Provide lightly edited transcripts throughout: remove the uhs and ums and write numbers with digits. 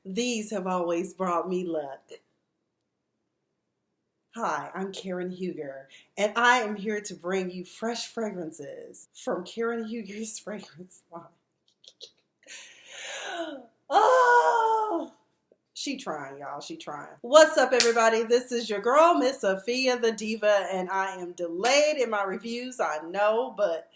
These have always brought me luck. Hi, I'm Karen Huger, and I am here to bring you fresh fragrances from Karen Huger's Fragrance Line. Oh, she trying, y'all. She trying. What's up, everybody? This is your girl, Miss Sophia the Diva, and I am delayed in my reviews, I know, but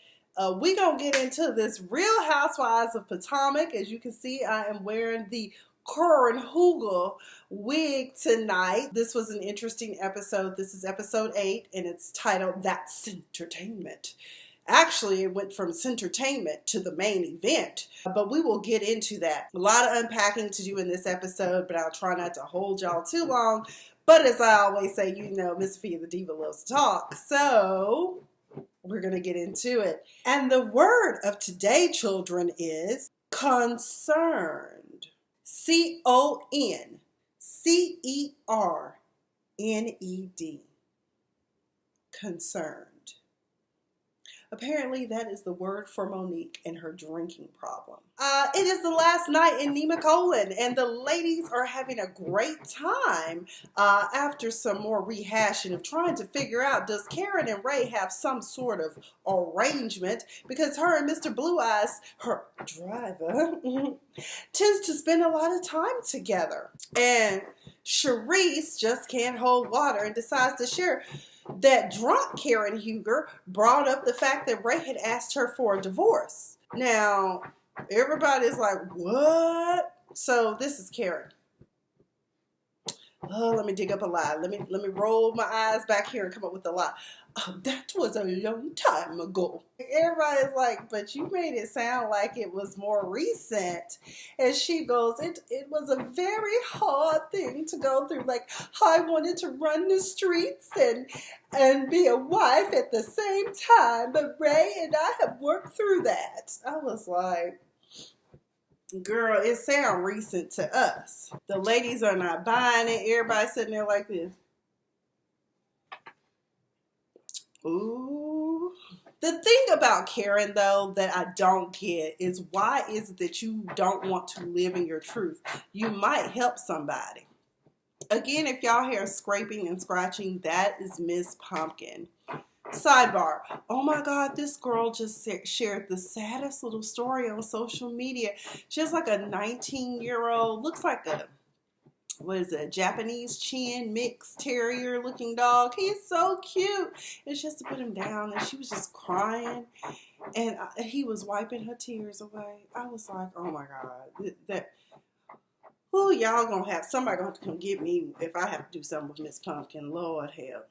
we gonna get into this Real Housewives of Potomac. As you can see, I am wearing the Karen Huger wig tonight. This was an interesting episode. This is episode 8, and it's titled That's Scentertainment. Actually, it went from Scentertainment to the main event, but we will get into that. A lot of unpacking to do in this episode, but I'll try not to hold y'all too long. But as I always say, you know, Miss Sophia the Diva loves to talk, so we're going to get into it. And the word of today, children, is concerned. C-O-N-C-E-R-N-E-D. Concerned. Apparently, that is the word for Monique and her drinking problem. It is the last night in Nemacolin, and the ladies are having a great time after some more rehashing of trying to figure out, does Karen and Ray have some sort of arrangement? Because her and Mr. Blue Eyes, her driver, tends to spend a lot of time together. And Charisse just can't hold water and decides to share that drunk Karen Huger brought up the fact that Ray had asked her for a divorce. Now, everybody's like, what? So this is Karen. Oh, let me dig up a lie. Let me roll my eyes back here and come up with a lie. Oh, that was a long time ago. Everybody's like, but you made it sound like it was more recent. And she goes, it was a very hard thing to go through. Like, I wanted to run the streets and be a wife at the same time. But Ray and I have worked through that. I was like, girl, it sounds recent to us. The ladies are not buying it. Everybody's sitting there like this. Ooh. The thing about Karen, though, that I don't get is why is it that you don't want to live in your truth? You might help somebody. Again, if y'all hear scraping and scratching, that is Miss Pumpkin. Sidebar. Oh my God, this girl just shared the saddest little story on social media. She has like a 19-year-old, looks like a, what is it, Japanese chin mixed terrier looking dog. He's so cute. And she has to put him down, and she was just crying, and he was wiping her tears away. I was like, oh my God, who y'all gonna have, somebody gonna have to come get me if I have to do something with Miss Pumpkin. Lord help.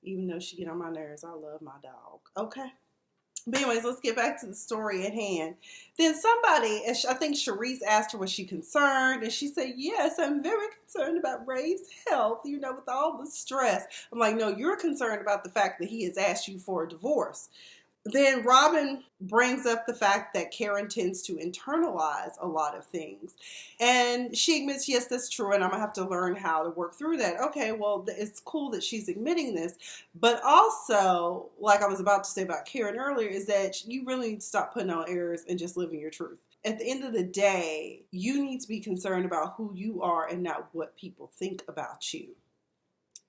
Even though she get on my nerves, I love my dog. Okay. But anyways, let's get back to the story at hand. Then somebody, I think Charisse asked her, was she concerned? And she said, yes, I'm very concerned about Ray's health, you know, with all the stress. I'm like, no, you're concerned about the fact that he has asked you for a divorce. Then Robin brings up the fact that Karen tends to internalize a lot of things. And she admits, yes, that's true, and I'm going to have to learn how to work through that. Okay, well, it's cool that she's admitting this. But also, like I was about to say about Karen earlier, is that you really need to stop putting on airs and just living your truth. At the end of the day, you need to be concerned about who you are and not what people think about you.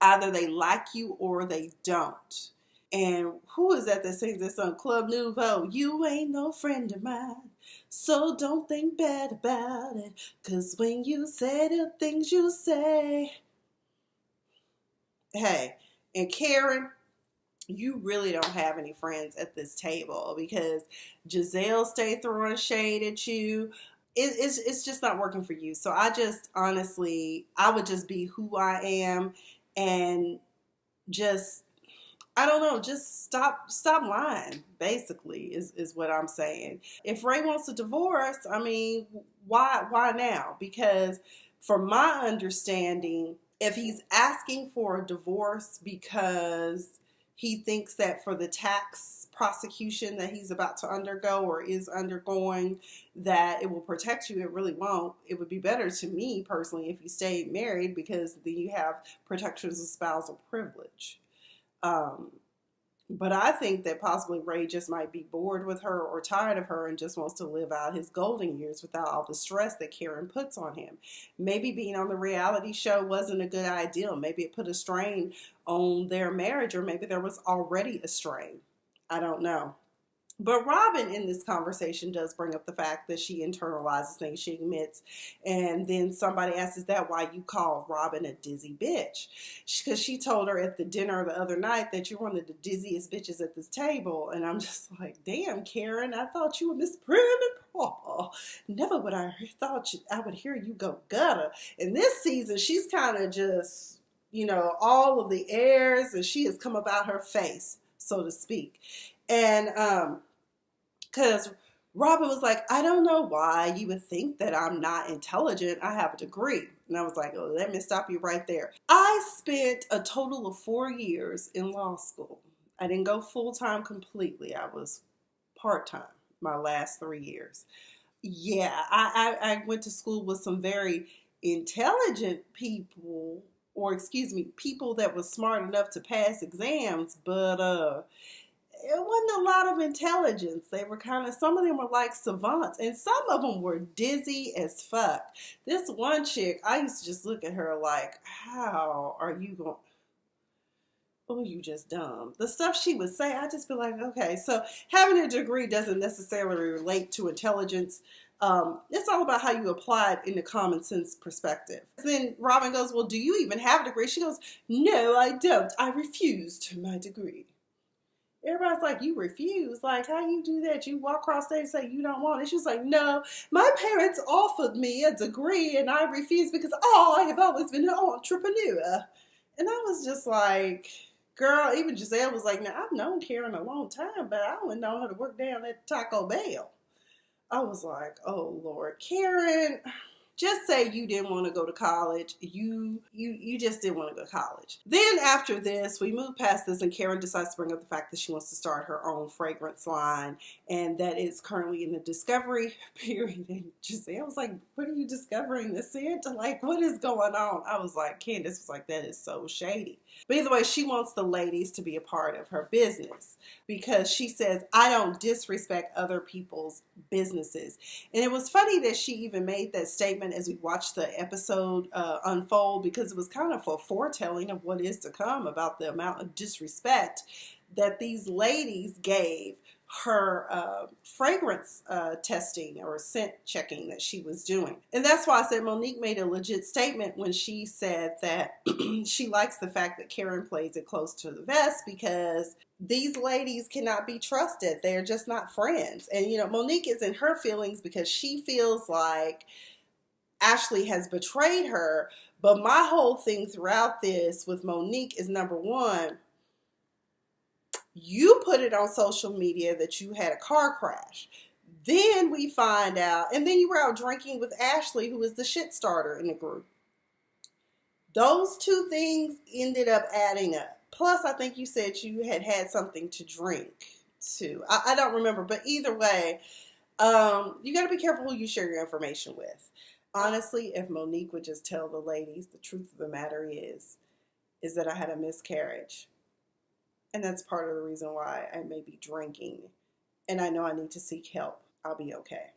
Either they like you or they don't. And who is that sings this on Club Nouveau? You ain't no friend of mine, so don't think bad about it. 'Cause when you say the things you say. Hey, and Karen, you really don't have any friends at this table because Gizelle stayed throwing shade at you. It's just not working for you. So I just, honestly, I would just be who I am and just, I don't know, just stop lying, basically, is what I'm saying. If Ray wants a divorce, I mean, why now? Because from my understanding, if he's asking for a divorce because he thinks that for the tax prosecution that he's about to undergo or is undergoing, that it will protect you, it really won't. It would be better to me, personally, if you stayed married because then you have protections of spousal privilege. But I think that possibly Ray just might be bored with her or tired of her and just wants to live out his golden years without all the stress that Karen puts on him. Maybe being on the reality show wasn't a good idea. Maybe it put a strain on their marriage, or maybe there was already a strain. I don't know. But Robin in this conversation does bring up the fact that she internalizes things, she admits. And then somebody asks, is that why you call Robin a dizzy bitch? Because she told her at the dinner the other night that you're one of the dizziest bitches at this table. And I'm just like, damn, Karen, I thought you were Miss Prim and Proper. Never would I thought I would hear you go gutter. In this season, she's kind of just, all of the airs, and she has come about her face, so to speak. And because Robin was like, I don't know why you would think that I'm not intelligent. I have a degree. And I was like, oh, let me stop you right there. I spent a total of 4 years in law school. I didn't go full-time completely. I was part-time my last 3 years. Yeah, I went to school with some very intelligent people, or excuse me, people that were smart enough to pass exams, but it wasn't a lot of intelligence. They were some of them were like savants, and some of them were dizzy as fuck. This one chick, I used to just look at her like, how are you going? Oh, you just dumb. The stuff she would say, I just be like, okay, so having a degree doesn't necessarily relate to intelligence. It's all about how you apply it in the common sense perspective. Then Robin goes, well, do you even have a degree? She goes, no, I don't. I refused my degree. Everybody's like, you refuse? Like, how you do that? You walk across stage and say you don't want it. She was like, no, my parents offered me a degree and I refused because, I have always been an entrepreneur. And I was just like, girl, even Gizelle was like, now, I've known Karen a long time, but I wouldn't know how to work down at Taco Bell. I was like, oh, Lord. Karen, just say you didn't want to go to college. You just didn't want to go to college. Then after this, we move past this, and Karen decides to bring up the fact that she wants to start her own fragrance line, and that is currently in the discovery period. And Giselle was like, what are you discovering? The scent? Like, what is going on? I was like, Candace was like, that is so shady. But either way, she wants the ladies to be a part of her business because she says, I don't disrespect other people's businesses. And it was funny that she even made that statement as we watched the episode unfold, because it was kind of a foretelling of what is to come about the amount of disrespect that these ladies gave her fragrance testing or scent checking that she was doing. And that's why I said Monique made a legit statement when she said that she likes the fact that Karen plays it close to the vest, because these ladies cannot be trusted. They're just not friends. And, Monique is in her feelings because she feels like Ashley has betrayed her. But my whole thing throughout this with Monique is, number one, you put it on social media that you had a car crash. Then we find out, and then you were out drinking with Ashley, who is the shit starter in the group. Those two things ended up adding up. Plus, I think you said you had something to drink too. I don't remember, but either way, you got to be careful who you share your information with. Honestly, if Monique would just tell the ladies, the truth of the matter is that I had a miscarriage. And that's part of the reason why I may be drinking. And I know I need to seek help. I'll be okay.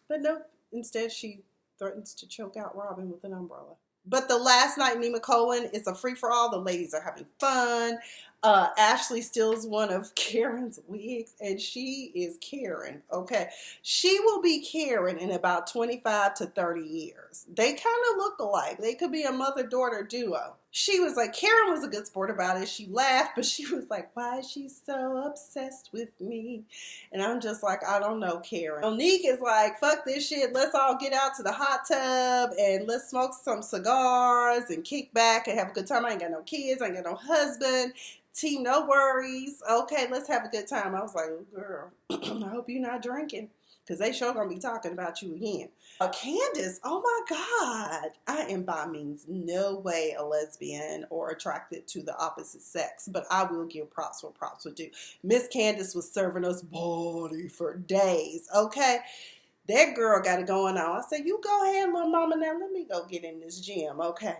But nope, instead she threatens to choke out Robin with an umbrella. But the last night, Nema Colon, it's a free-for-all. The ladies are having fun. Ashley steals one of Karen's wigs, and she is Karen, okay? She will be Karen in about 25 to 30 years. They kind of look alike. They could be a mother-daughter duo. She was like, Karen was a good sport about it. She laughed, but she was like, why is she so obsessed with me? And I'm just like, I don't know, Karen. Monique is like, fuck this shit. Let's all get out to the hot tub and let's smoke some cigars and kick back and have a good time. I ain't got no kids. I ain't got no husband. Team, no worries. Okay, let's have a good time. I was like, oh, girl, I hope you're not drinking, because they sure gonna be talking about you again. Candace, oh my God. I am by means no way a lesbian or attracted to the opposite sex, but I will give props where props would do. Miss Candace was serving us body for days, okay? That girl got it going on. I said, you go ahead, little mama, now let me go get in this gym, okay?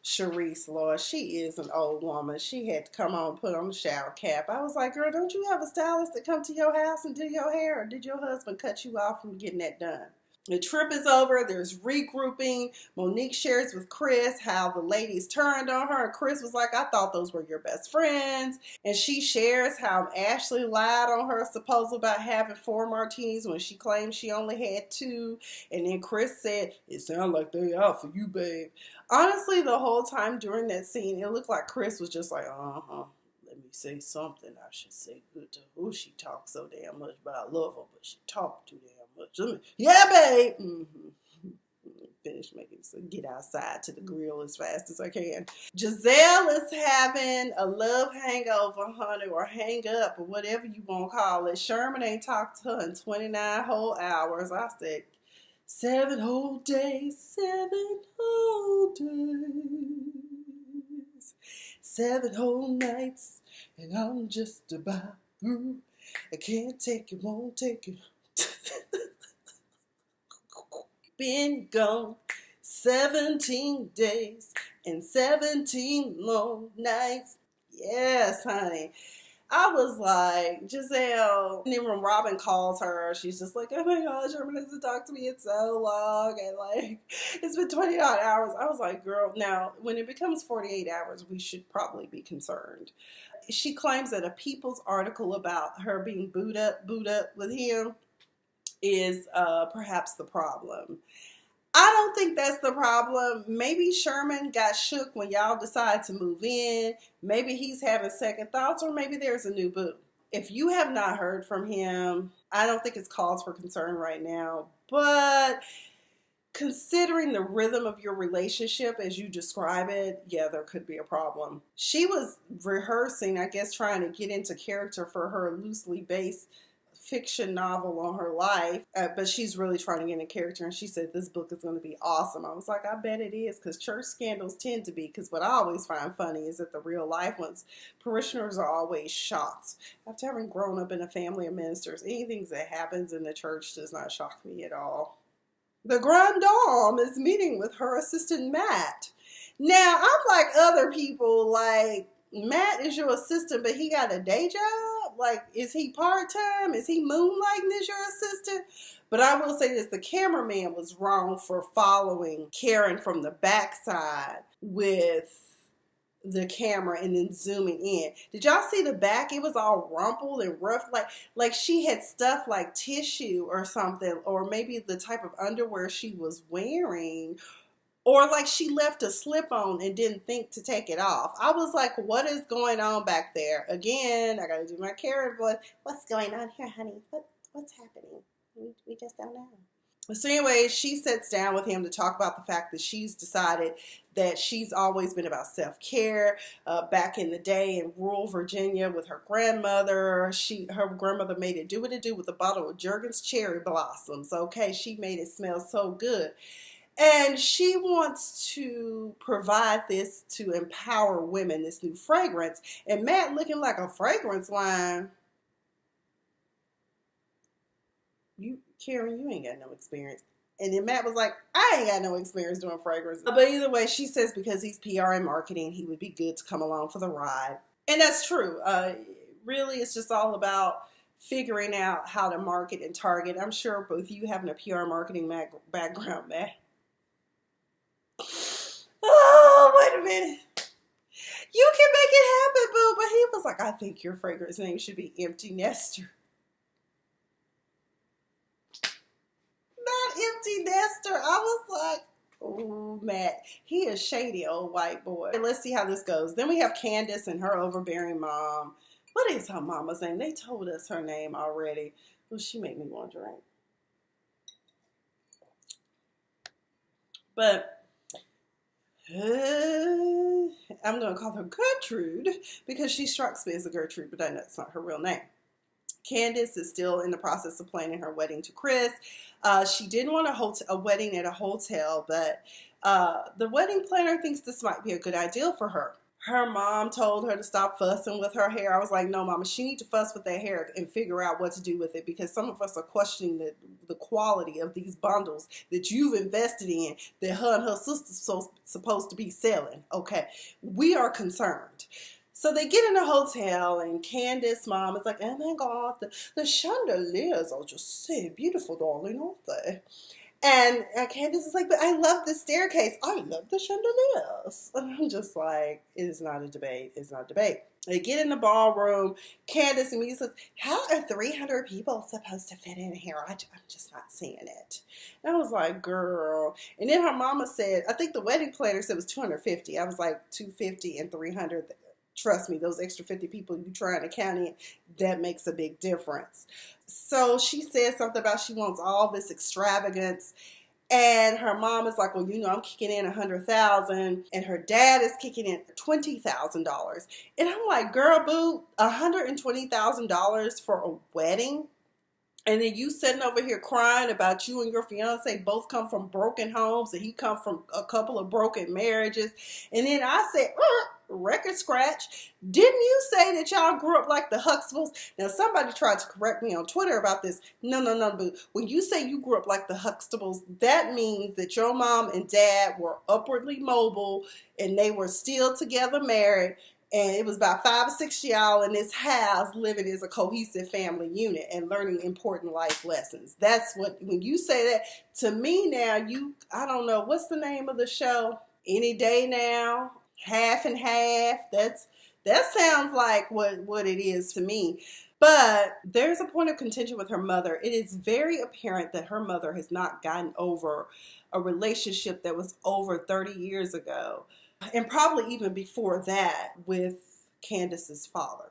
Sharice, Lord, she is an old woman. She had to come on and put on the shower cap. I was like, girl, don't you have a stylist that come to your house and do your hair? Or did your husband cut you off from getting that done? The trip is over. There's regrouping. Monique shares with Chris how the ladies turned on her. And Chris was like, I thought those were your best friends. And she shares how Ashley lied on her supposal about having 4 martinis when she claimed she only had 2. And then Chris said, it sounds like they out for you, babe. Honestly, the whole time during that scene, it looked like Chris was just like, let me say something. I should say good to who she talks so damn much, but I love her, but she talked too damn much. Yeah, babe. Finish making so get outside to the grill as fast as I can. Gizelle is having a love hangover, honey, or hang up, or whatever you want to call it. Sherman ain't talked to her in 29 whole hours. I said, 7 whole days, 7 whole days, 7 whole nights, and I'm just about through. I can't take it, won't take it. Been gone 17 days and 17 long nights. Yes, honey. I was like, Gizelle. And then when Robin calls her, she's just like, oh my gosh, Sherman hasn't talked to me in so long. And like, it's been 29 hours. I was like, girl, now when it becomes 48 hours, we should probably be concerned. She claims that a People's article about her being booed up with him is perhaps the problem. I don't think that's the problem. Maybe Sherman got shook when y'all decided to move in. Maybe he's having second thoughts, or maybe there's a new boo. If you have not heard from him, I don't think it's cause for concern right now. But considering the rhythm of your relationship as you describe it, yeah, there could be a problem. She was rehearsing, I guess, trying to get into character for her loosely based fiction novel on her life, but she's really trying to get in character, and she said this book is going to be awesome. I was like, I bet it is, because church scandals tend to be, because what I always find funny is that the real life ones, parishioners are always shocked. After having grown up in a family of ministers, anything that happens in the church does not shock me at all. The Grand Dame is meeting with her assistant Matt. Now, I'm like other people, like, Matt is your assistant, but he got a day job? Like, is he part-time? Is he moonlighting as your assistant? But I will say this, the cameraman was wrong for following Karen from the backside with the camera and then zooming in. Did y'all see the back? It was all rumpled and rough. Like she had stuff like tissue or something, or maybe the type of underwear she was wearing. Or like she left a slip on and didn't think to take it off. I was like, what is going on back there? Again, I got to do my Karen voice. What's going on here, honey? What's happening? We just don't know. So anyway, she sits down with him to talk about the fact that she's decided that she's always been about self-care. Back in the day in rural Virginia with her grandmother, her grandmother made it do what it do with a bottle of Jergens cherry blossoms. Okay, she made it smell so good. And she wants to provide this to empower women, this new fragrance. And Matt looking like a fragrance line. Karen, you ain't got no experience. And then Matt was like, I ain't got no experience doing fragrance. But either way, she says because he's PR and marketing, he would be good to come along for the ride. And that's true. Really, it's just all about figuring out how to market and target. I'm sure both you having a PR marketing background, Matt. Oh, wait a minute. You can make it happen, boo. But he was like, I think your fragrance name should be Empty Nester. Not Empty Nester. I was like, oh, Matt. He is shady old white boy. Let's see how this goes. Then we have Candace and her overbearing mom. What is her mama's name? They told us her name already. Well, she made me want to drink. But I'm going to call her Gertrude because she strikes me as a Gertrude, but that's not her real name. Candace is still in the process of planning her wedding to Chris. She didn't want a wedding at a hotel, but the wedding planner thinks this might be a good idea for her. Her mom told her to stop fussing with her hair. I was like, no, mama, she needs to fuss with that hair and figure out what to do with it, because some of us are questioning the quality of these bundles that you've invested in that her and her sister's supposed to be selling. Okay, we are concerned. So they get in a hotel, and Candace's mom is like, oh my God, the chandeliers are just so beautiful, darling, aren't they? And Candace is like, but I love the staircase. I love the chandeliers. And I'm just like, it is not a debate. It's not a debate. They get in the ballroom. Candace immediately says, how are 300 people supposed to fit in here? I'm just not seeing it. And I was like, girl. And then her mama said, I think the wedding planner said it was 250. I was like, 250 and 300. Trust me, those extra 50 people you trying to count in, that makes a big difference. So she said something about she wants all this extravagance. And her mom is like, well, you know, I'm kicking in $100,000, and her dad is kicking in $20,000. And I'm like, girl, boo, $120,000 for a wedding? And then you sitting over here crying about you and your fiance both come from broken homes, and he come from a couple of broken marriages. And then I said, record scratch, didn't you say that y'all grew up like the Huxtables? Now, somebody tried to correct me on Twitter about this. No, but when you say you grew up like the Huxtables, that means that your mom and dad were upwardly mobile, and they were still together married. And it was about 5 or 6 y'all in this house living as a cohesive family unit and learning important life lessons. That's what, when you say that to me now, I don't know, what's the name of the show? Any Day Now, Half and Half. That sounds like what it is to me. But there's a point of contention with her mother. It is very apparent that her mother has not gotten over a relationship that was over 30 years ago. And probably even before that with Candace's father.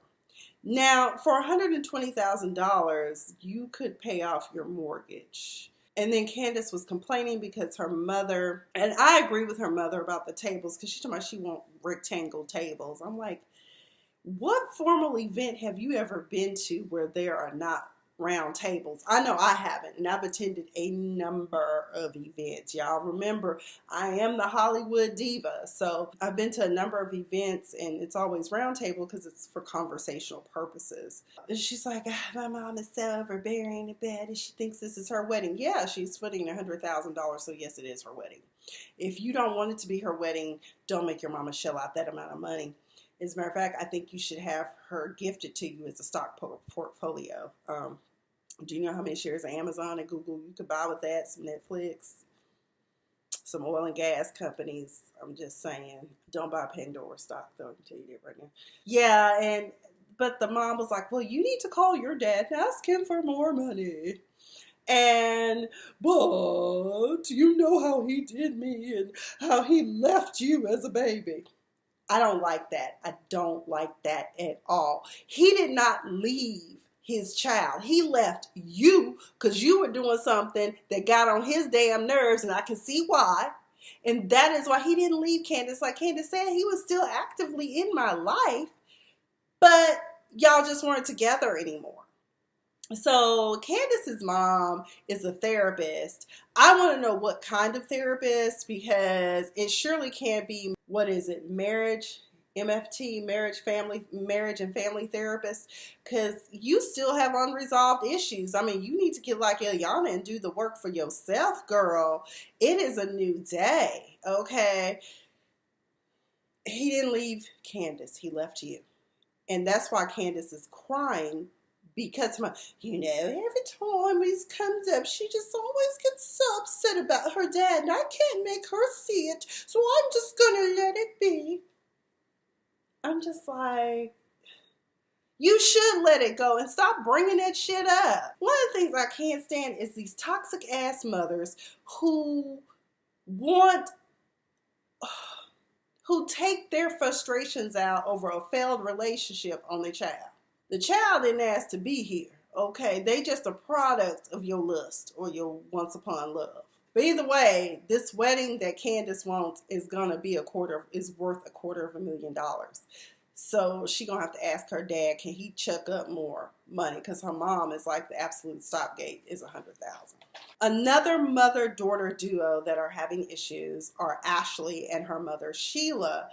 Now, for $120,000, you could pay off your mortgage. And then Candace was complaining because her mother, and I agree with her mother about the tables, because she's talking about she wants rectangle tables. I'm like, what formal event have you ever been to where there are not round tables? I know I haven't, and I've attended a number of events. Y'all remember, I am the Hollywood diva, so I've been to a number of events, and it's always round table because it's for conversational purposes. And she's like, my mom is so overbearing in bed, and she thinks this is her wedding. Yeah, she's footing $100,000, so yes, it is her wedding. If you don't want it to be her wedding, don't make your mama shell out that amount of money. As a matter of fact, I think you should have her gifted to you as a stock portfolio. Do you know how many shares of Amazon and Google you could buy with that? Some Netflix, some oil and gas companies. I'm just saying, don't buy Pandora stock, though. I can tell you that right now. Yeah, but the mom was like, well, you need to call your dad and ask him for more money. But you know how he did me and how he left you as a baby. I don't like that. I don't like that at all. He did not leave his child. He left you because you were doing something that got on his damn nerves, and I can see why. And that is why he didn't leave Candace. Like Candace said, he was still actively in my life, but y'all just weren't together anymore. So Candace's mom is a therapist. I want to know what kind of therapist, because it surely can't be, what is it, marriage, MFT, marriage and family therapist, because you still have unresolved issues. I mean, you need to get like Ilyana and do the work for yourself, girl. It is a new day, okay? He didn't leave Candace. He left you. And that's why Candace is crying. Because, every time this comes up, she just always gets so upset about her dad, and I can't make her see it, so I'm just going to let it be. I'm just like, you should let it go and stop bringing that shit up. One of the things I can't stand is these toxic ass mothers who take their frustrations out over a failed relationship on their child. The child didn't ask to be here, okay? They just a product of your lust or your once upon love. But either way, this wedding that Candace wants is worth $250,000. So she gonna have to ask her dad, can he chuck up more money? Because her mom is like the absolute stopgate is $100,000. Another mother-daughter duo that are having issues are Ashley and her mother Sheila.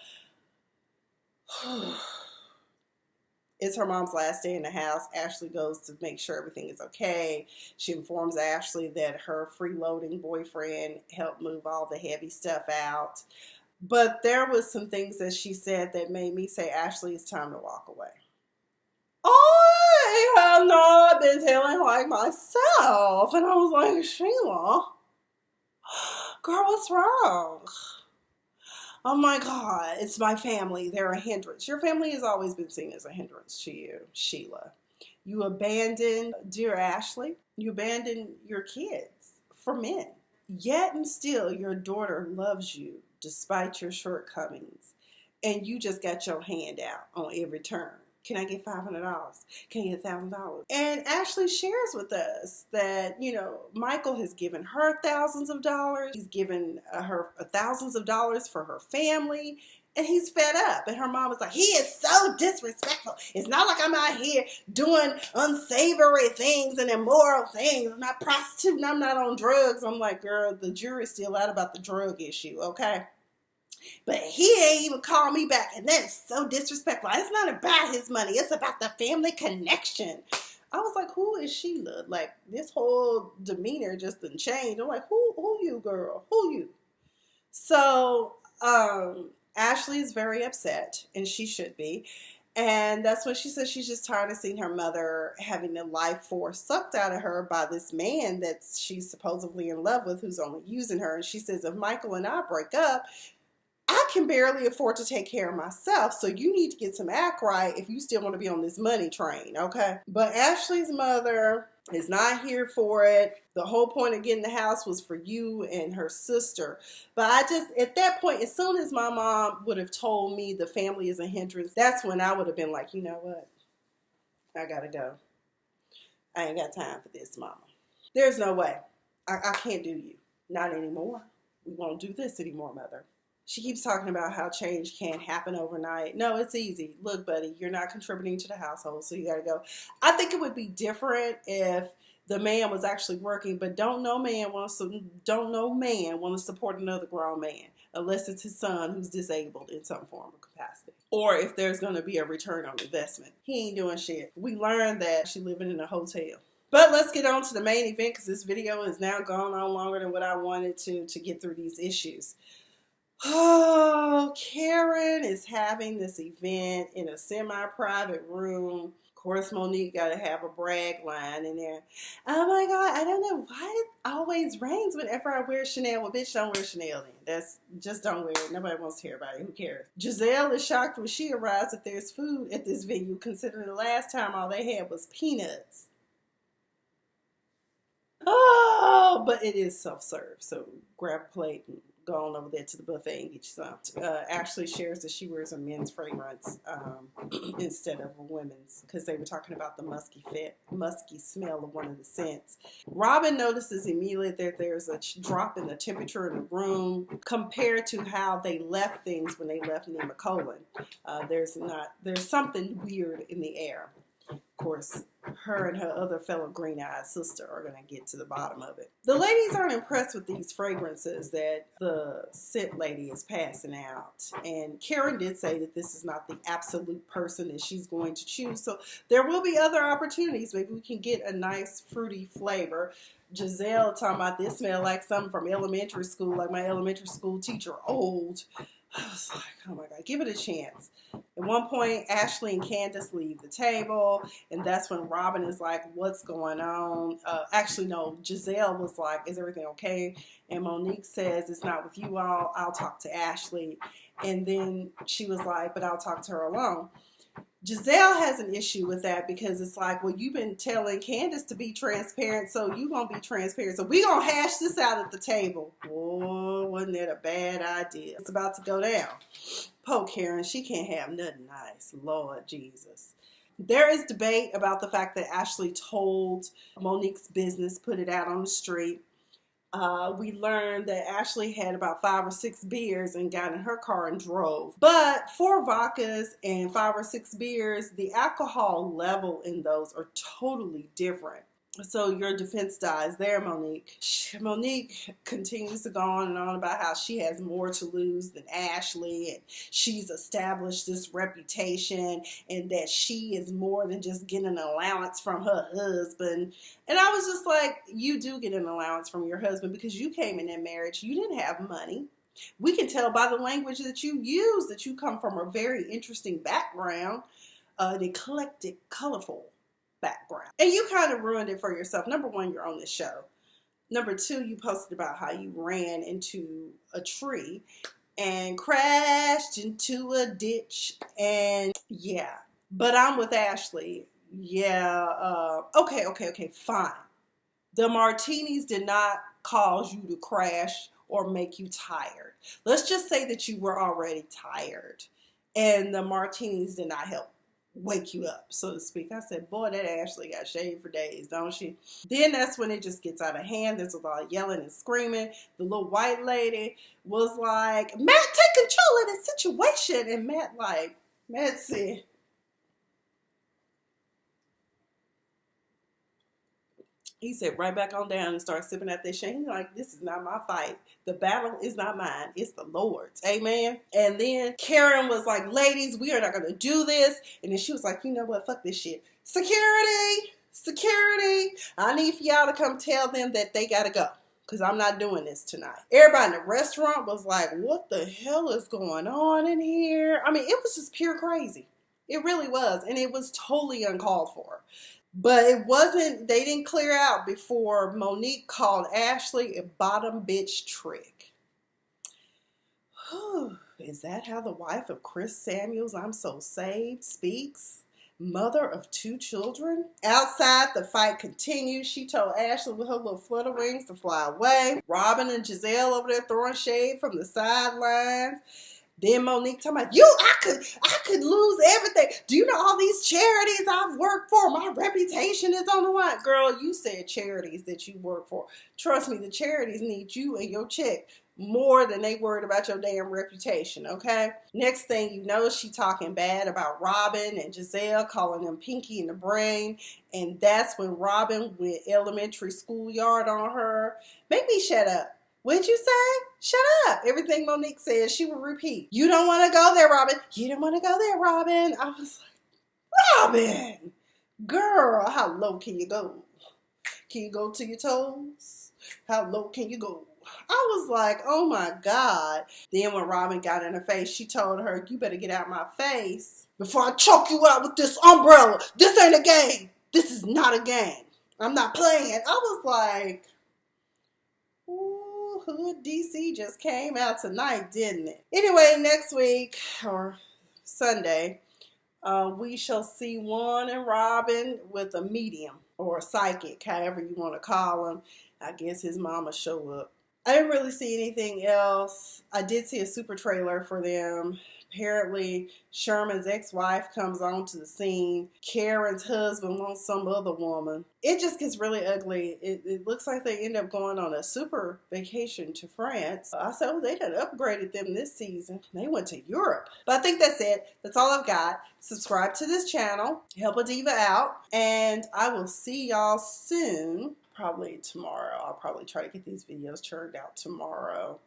It's her mom's last day in the house. Ashley goes to make sure everything is okay. She informs Ashley that her freeloading boyfriend helped move all the heavy stuff out. But there was some things that she said that made me say, Ashley, it's time to walk away. I have not been feeling like myself. And I was like, Sheila, girl, what's wrong? Oh my God, it's my family. They're a hindrance. Your family has always been seen as a hindrance to you, Sheila. You abandoned, dear Ashley, you abandoned your kids for men. Yet and still, your daughter loves you despite your shortcomings. And you just got your hand out on every turn. Can I get $500? Can I get $1,000? And Ashley shares with us that, you know, Michael has given her thousands of dollars. He's given her thousands of dollars for her family. And he's fed up. And her mom was like, he is so disrespectful. It's not like I'm out here doing unsavory things and immoral things. I'm not prostituting. I'm not on drugs. I'm like, girl, the jury's still out about the drug issue, okay? But he ain't even called me back. And that is so disrespectful. It's not about his money. It's about the family connection. I was like, who is Sheila? Like, this whole demeanor just didn't change. I'm like, who you, girl? Who you? So, Ashley is very upset, and she should be. And that's when she says she's just tired of seeing her mother having the life force sucked out of her by this man that she's supposedly in love with, who's only using her. And she says, if Michael and I break up, I can barely afford to take care of myself, so you need to get some act right if you still want to be on this money train, okay? But Ashley's mother is not here for it. The whole point of getting the house was for you and her sister. But I just, at that point, as soon as my mom would have told me the family is a hindrance, that's when I would have been like, you know what? I gotta go. I ain't got time for this, mama. There's no way. I can't do you. Not anymore. We won't do this anymore, mother. She keeps talking about how change can't happen overnight. No, it's easy. Look, buddy, you're not contributing to the household, so you got to go. I think it would be different if the man was actually working, but don't no man want to support another grown man unless it's his son who's disabled in some form or capacity. Or if there's going to be a return on investment. He ain't doing shit. We learned that she's living in a hotel. But let's get on to the main event because this video has now gone on longer than what I wanted to get through these issues. Oh, Karen is having this event in a semi-private room. Of course, Monique got to have a brag line in there. Oh my God, I don't know why it always rains whenever I wear Chanel. Well, bitch, don't wear Chanel then. That's just don't wear it. Nobody wants to hear about it. Who cares? Gizelle is shocked when she arrives that there's food at this venue, considering the last time all they had was peanuts. Oh, but it is self-serve, so grab a plate and go on over there to the buffet and get you some. Ashley shares that she wears a men's fragrance instead of a women's because they were talking about the musky smell of one of the scents. Robin notices immediately that there's a drop in the temperature in the room compared to how they left things when they left Nemacolin. There's something weird in the air. Of course, her and her other fellow green-eyed sister are going to get to the bottom of it. The ladies aren't impressed with these fragrances that the scent lady is passing out. And Karen did say that this is not the absolute person that she's going to choose. So there will be other opportunities. Maybe we can get a nice fruity flavor. Gizelle talking about this smell like something from elementary school, like my elementary school teacher, old. I was like, oh my God, give it a chance. At one point, Ashley and Candace leave the table, and that's when Robin is like, what's going on? Actually, no, Gizelle was like, is everything okay? And Monique says, it's not with you all. I'll talk to Ashley. And then she was like, but I'll talk to her alone. Gizelle has an issue with that because it's like, well, you've been telling Candace to be transparent, so you going to be transparent. So we going to hash this out at the table. Oh, wasn't that a bad idea? It's about to go down. Poor Karen, she can't have nothing nice. Lord Jesus. There is debate about the fact that Ashley told Monique's business, put it out on the street. We learned that Ashley had about 5 or 6 beers and got in her car and drove. But 4 vodkas and 5 or 6 beers, the alcohol level in those are totally different. So your defense dies there, Monique. Monique continues to go on and on about how she has more to lose than Ashley, and she's established this reputation, and that she is more than just getting an allowance from her husband. And I was just like, you do get an allowance from your husband because you came in that marriage. You didn't have money. We can tell by the language that you use that you come from a very interesting background, an eclectic, colorful background. And you kind of ruined it for yourself. Number one, you're on this show. Number two, you posted about how you ran into a tree and crashed into a ditch. And yeah, but I'm with Ashley. Yeah, okay, fine. The martinis did not cause you to crash or make you tired. Let's just say that you were already tired and the martinis did not help wake you up, so to speak. I said, boy, that Ashley got shaved for days, don't she? Then that's when it just gets out of hand. There's a lot of yelling and screaming. The little white lady was like, Matt, take control of the situation. And Matt said, he said, right back on down and start sipping at that shit. He's like, this is not my fight. The battle is not mine. It's the Lord's. Amen. And then Karen was like, ladies, we are not going to do this. And then she was like, you know what? Fuck this shit. Security. I need for y'all to come tell them that they got to go, because I'm not doing this tonight. Everybody in the restaurant was like, what the hell is going on in here? I mean, it was just pure crazy. It really was. And it was totally uncalled for. But it wasn't, they didn't clear out before Monique called Ashley a bottom bitch trick. Is that how the wife of Chris Samuels, I'm so saved, speaks? Mother of 2 children? Outside, the fight continued. She told Ashley with her little flutter wings to fly away. Robin and Gizelle over there throwing shade from the sidelines. Then Monique talking about, I could lose everything. Do you know all these charities I've worked for? My reputation is on the line. Girl, you said charities that you work for. Trust me, the charities need you and your check more than they worried about your damn reputation, okay? Next thing you know, she talking bad about Robin and Gizelle, calling them Pinky in the brain. And that's when Robin went elementary schoolyard on her. Make me shut up. What'd you say? Shut up. Everything Monique says, she would repeat. You don't want to go there, Robin. You don't want to go there, Robin. I was like, Robin, girl, how low can you go? Can you go to your toes? How low can you go? I was like, oh my God. Then when Robin got in her face, she told her, you better get out of my face before I choke you out with this umbrella. This ain't a game. This is not a game. I'm not playing. I was like, Hood DC just came out tonight, didn't it? Anyway, next week or Sunday, we shall see Juan and Robin with a medium or a psychic, however you want to call him. I guess his mama show up. I didn't really see anything else. I did see a super trailer for them. Apparently, Sherman's ex-wife comes onto the scene. Karen's husband wants some other woman. It just gets really ugly. It looks like they end up going on a super vacation to France. I said, oh, they done upgraded them this season. They went to Europe. But I think that's it. That's all I've got. Subscribe to this channel. Help a diva out. And I will see y'all soon. Probably tomorrow. I'll probably try to get these videos churned out tomorrow.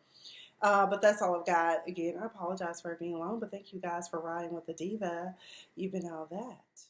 But that's all I've got. Again, I apologize for it being long, but thank you guys for riding with the diva. You've been all that.